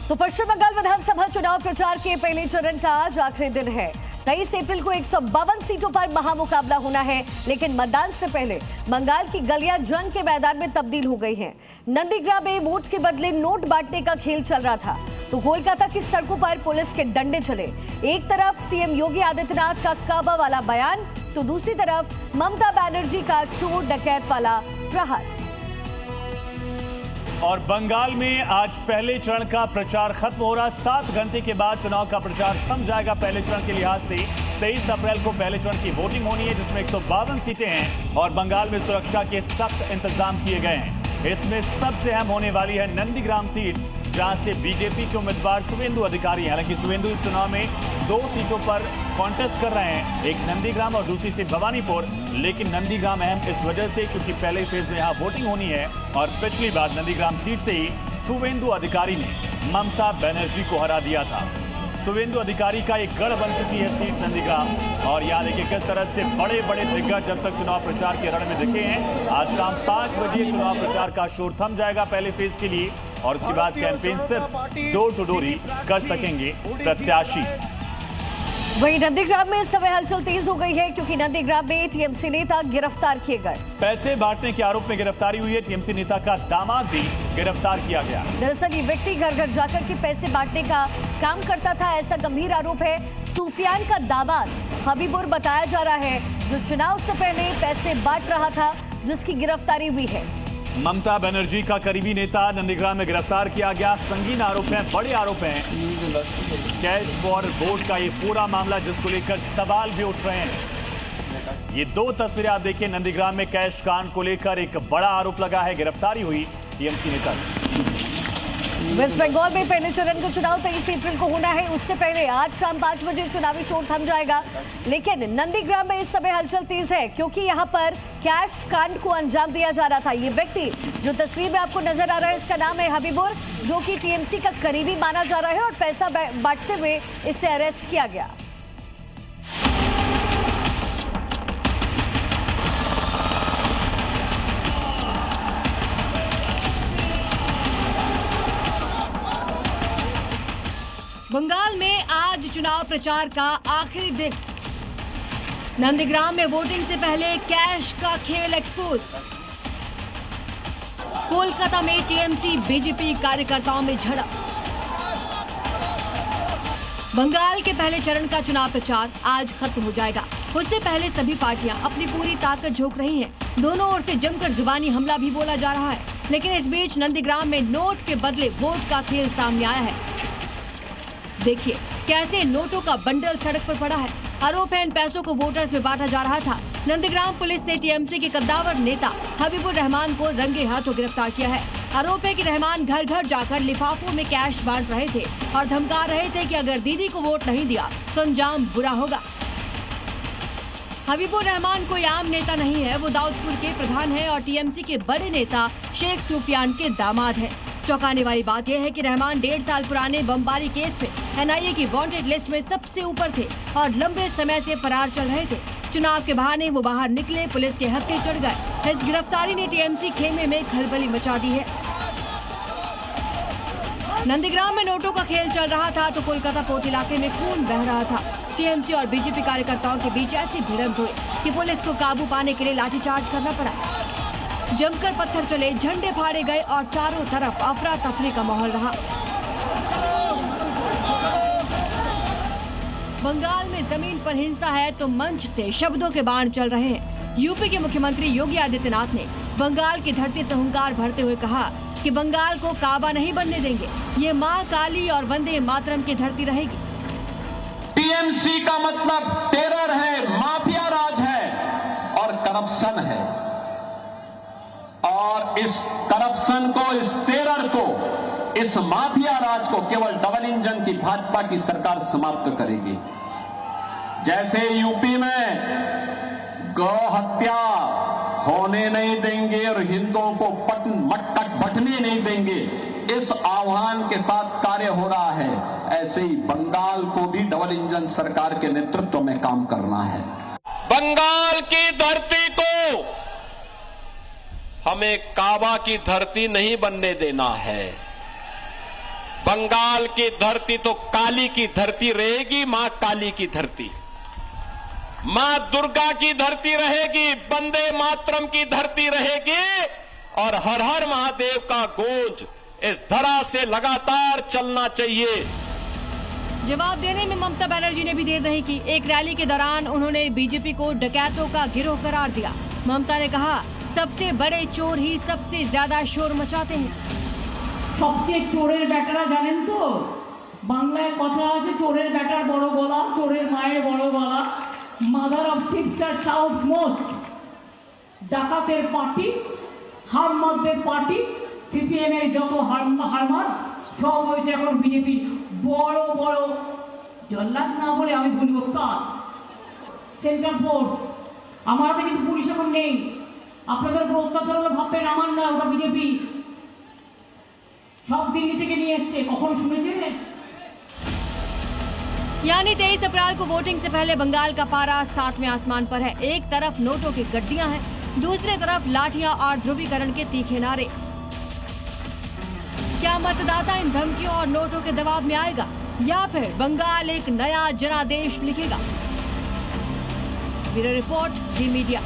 तो पश्चिम बंगाल विधानसभा चुनाव प्रचार के पहले चरण का आज आखिरी दिन है। 23 अप्रैल को 152 सीटों पर महामुकाबला होना है, लेकिन मतदान से पहले बंगाल की गलियां जंग के मैदान में तब्दील हो गई हैं। नंदीग्राम में वोट के बदले नोट बांटने का खेल चल रहा था, तो कोलकाता की सड़कों पर पुलिस के डंडे चले। एक तरफ सीएम योगी आदित्यनाथ का काबा वाला बयान, तो दूसरी तरफ ममता बनर्जी का चोर डकैत वाला प्रहार। और बंगाल में आज पहले चरण का प्रचार खत्म हो रहा। 7 घंटे के बाद चुनाव का प्रचार थम जाएगा। पहले चरण के लिहाज से 23 अप्रैल को पहले चरण की वोटिंग होनी है, जिसमें 152 सीटें हैं और बंगाल में सुरक्षा के सख्त इंतजाम किए गए हैं। इसमें सबसे अहम होने वाली है नंदीग्राम सीट, जहां से बीजेपी के उम्मीदवार शुवेंदु अधिकारी हैं। हालांकि शुवेंदु इस चुनाव में 2 सीटों पर कॉन्टेस्ट कर रहे हैं, एक नंदीग्राम और दूसरी सीट भवानीपुर। लेकिन नंदीग्राम अहम इस वजह से क्योंकि पहले फेज में यहाँ वोटिंग होनी है और पिछली बार नंदीग्राम सीट से ही शुवेंदु अधिकारी ने ममता बनर्जी को हरा दिया था। शुवेंदु अधिकारी का एक गढ़ बन चुकी है सीट नंदीग्राम। और यहाँ देखिए किस तरह से बड़े बड़े दिग्गज जब तक चुनाव प्रचार के रण में दिखे हैं। आज शाम 5 बजे चुनाव प्रचार का शोर थम जाएगा पहले फेज के लिए, और उसके बाद कैंपेन सिर्फ डोर टू डोर ही कर सकेंगे प्रत्याशी। वहीं नंदीग्राम में इस समय हलचल तेज हो गई है, क्योंकि नंदीग्राम में टीएमसी नेता गिरफ्तार किए गए। पैसे बांटने के आरोप में गिरफ्तारी हुई है। टीएमसी नेता का दामाद भी गिरफ्तार किया गया। दरअसल ये व्यक्ति घर घर जाकर के पैसे बांटने का काम करता था, ऐसा गंभीर आरोप है। सूफियान का दामाद हबीबुर बताया जा रहा है, जो चुनाव से पहले पैसे बांट रहा था, जिसकी गिरफ्तारी हुई है। ममता बनर्जी का करीबी नेता नंदीग्राम में गिरफ्तार किया गया। संगीन आरोप हैं, बड़े आरोप हैं। कैश फॉर वोट का ये पूरा मामला, जिसको लेकर सवाल भी उठ रहे हैं। ये 2 तस्वीरें आप देखिए, नंदीग्राम में कैश कांड को लेकर एक बड़ा आरोप लगा है। गिरफ्तारी हुई टीएमसी नेता। वेस्ट बंगाल में पहले चरण का चुनाव 23 अप्रैल को होना है। उससे पहले आज शाम 5 बजे चुनावी शोर थम जाएगा। लेकिन नंदीग्राम में इस समय हलचल तेज है, क्योंकि यहाँ पर कैश कांड को अंजाम दिया जा रहा था। ये व्यक्ति जो तस्वीर में आपको नजर आ रहा है, इसका नाम है हबीबुर, जो कि टीएमसी का करीबी माना जा रहा है, और पैसा बांटते हुए इसे अरेस्ट किया गया। बंगाल में आज चुनाव प्रचार का आखिरी दिन। नंदीग्राम में वोटिंग से पहले कैश का खेल एक्सपोज। कोलकाता में टीएमसी बीजेपी कार्यकर्ताओं में झड़प। बंगाल के पहले चरण का चुनाव प्रचार आज खत्म हो जाएगा। उससे पहले सभी पार्टियां अपनी पूरी ताकत झोंक रही हैं। दोनों ओर से जमकर जुबानी हमला भी बोला जा रहा है। लेकिन इस बीच नंदीग्राम में नोट के बदले वोट का खेल सामने आया है। देखिए कैसे नोटों का बंडल सड़क पर पड़ा है। आरोप है इन पैसों को वोटर्स में बांटा जा रहा था। नंदीग्राम पुलिस ने टीएमसी के कद्दावर नेता हबीबुर रहमान को रंगे हाथों गिरफ्तार किया है। आरोप है कि रहमान घर घर जाकर लिफाफों में कैश बांट रहे थे और धमका रहे थे कि अगर दीदी को वोट नहीं दिया तो अंजाम बुरा होगा। हबीबुर रहमान कोई आम नेता नहीं है, वो दाऊदपुर के प्रधान है और टीएमसी के बड़े नेता शेख सूफियान के दामाद है। चौंकाने वाली बात यह है कि रहमान 1.5 साल पुराने बमबारी केस में एनआईए की वांटेड लिस्ट में सबसे ऊपर थे और लंबे समय से फरार चल रहे थे। चुनाव के बहाने वो बाहर निकले, पुलिस के हत्थे चढ़ गए। इस गिरफ्तारी ने टीएमसी खेमे में खलबली मचा दी है। नंदीग्राम में नोटों का खेल चल रहा था तो कोलकाता पोर्ट इलाके में खून बह रहा था। टीएमसी और बीजेपी कार्यकर्ताओं के बीच ऐसी भिड़ंत हुई कि पुलिस को काबू पाने के लिए लाठीचार्ज करना पड़ा। जमकर पत्थर चले, झंडे फाड़े गए और चारों तरफ अफरा तफरी का माहौल रहा। बंगाल में जमीन पर हिंसा है तो मंच से शब्दों के बाण चल रहे हैं। यूपी के मुख्यमंत्री योगी आदित्यनाथ ने बंगाल की धरती से हुंकार भरते हुए कहा कि बंगाल को काबा नहीं बनने देंगे। ये माँ काली और वंदे मातरम की धरती रहेगी। टीएमसी का मतलब टेरर है, माफिया राज है और करप्शन है। और इस करप्शन को, इस टेरर को, इस माफिया राज को केवल डबल इंजन की भाजपा की सरकार समाप्त करेगी। जैसे यूपी में गौ हत्या होने नहीं देंगे और हिंदुओं को मटक बटने नहीं देंगे, इस आह्वान के साथ कार्य हो रहा है, ऐसे ही बंगाल को भी डबल इंजन सरकार के नेतृत्व में काम करना है। बंगाल की धरती को हमें काबा की धरती नहीं बनने देना है। बंगाल की धरती तो काली की धरती रहेगी, मां काली की धरती, मां दुर्गा की धरती रहेगी, वंदे मातरम की धरती रहेगी और हर हर महादेव का गूंज इस धरा से लगातार चलना चाहिए। जवाब देने में ममता बनर्जी ने भी देर नहीं की। एक रैली के दौरान उन्होंने बीजेपी को डकैतों का गिरोह करार दिया। ममता ने कहा, सबसे बड़े चोर ही सबसे ज्यादा शोर मचाते हैं। सबसे चोरेर बेटारा जानें तो बांग्लाय कथा आछे, चोरेर बेटार बड़ो गला, चोरेर मायेर बड़ो गला, mother of thieves at south most. डाकातेर पार्टी, हारमाददेर पार्टी, सीपीएम এর যত হারমাদ সব হয়েছে এখন বিজেপি বড় বড় জল্লাদ না বলে আমি বলি ওস্তাদ সেন্ট্রাল ফোর্স। আমার হাতে কিন্তু পুলিশ এখন নেই, আপনাদের উপর অত্যাচার হলে ভাববেন আমার না, ওটা বিজেপি सब दिल्ली থেকে নিয়ে এসেছে, কখন শুনেছেন? यानी 23 अप्रैल को वोटिंग से पहले बंगाल का पारा 7वें आसमान पर है। एक तरफ नोटों की गड्डियां हैं, दूसरी तरफ लाठियां और ध्रुवीकरण के तीखे नारे। क्या मतदाता इन धमकियों और नोटों के दबाव में आएगा या फिर बंगाल एक नया जनादेश लिखेगा? ब्यूरो रिपोर्ट, जी मीडिया।